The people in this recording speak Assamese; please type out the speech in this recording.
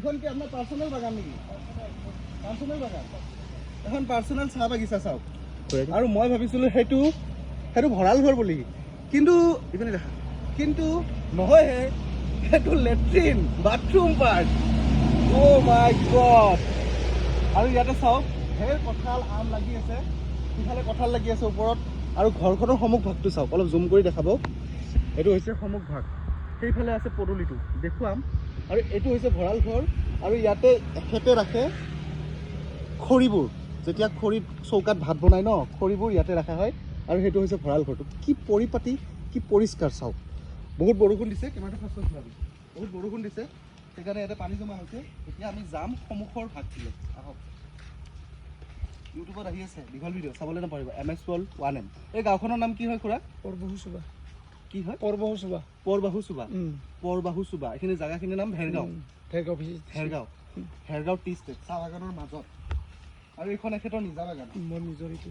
এখন কি আপনাৰ পাৰ্সোনাল বাগান নাকি? পাৰ্সোনাল বাগান। এখন পাৰ্সোনাল চাহ বাগিচা চাওক। আৰু মই ভাবিছিলোঁ সেইটো ভঁৰাল ঘৰ বুলি, কিন্তু ইফালে দেখা, কিন্তু নহয় হে, সেইটো লেট্ৰিন বাথৰুম পাৰ্ট। অ' মাই গড। আৰু ইয়াতে চাওক ঢেৰ কঁঠাল আম লাগি আছে, সিফালে কঁঠাল লাগি আছে ওপৰত। আৰু ঘৰখনৰ সন্মুখ ভাগটো চাওক, অলপ জুম কৰি দেখাব। এইটো হৈছে সন্মুখ ভাগ, সেইফালে আছে পদূলিটো দেখুৱাম। আৰু এইটো হৈছে ভঁৰাল ঘৰ, আৰু ইয়াতে এখেতে ৰাখে খৰিবোৰ। যেতিয়া খৰিত চৌকাত ভাত বনায় ন, খৰিবোৰ ইয়াতে ৰখা হয়। আৰু সেইটো হৈছে ভঁৰাল ঘৰটো। কি পৰিপাতি, কি পৰিষ্কাৰ চাওক। বহুত বৰষুণ দিছে, কেমেৰাটো ফাৰ্ষ্টত ঘূৰাবি। বহুত বৰষুণ দিছে, সেইকাৰণে ইয়াতে পানী জমা হৈছে। এতিয়া আমি যাম সন্মুখৰ ভাগটোলৈ, আহক। ইউটিউবত আহি আছে দীঘল ভিডিঅ' চাবলৈ নাপাৰিব। MS World 1M। এই গাঁওখনৰ নাম কি হয় খুৰা? পৰবাহু চুবা। কি হয়? পৰবাহু চুবা। পৰবাহু চুবা। পৰবাহু চুবা। এইখিনি জেগাখিনিৰ নাম ভেৰগাঁও। ভেৰগাঁও টি ষ্টেট, চাহ বাগানৰ মাজত। আৰু এইখন এখেতৰ নিজা বাগান। মোৰ নিজৰ এইটো।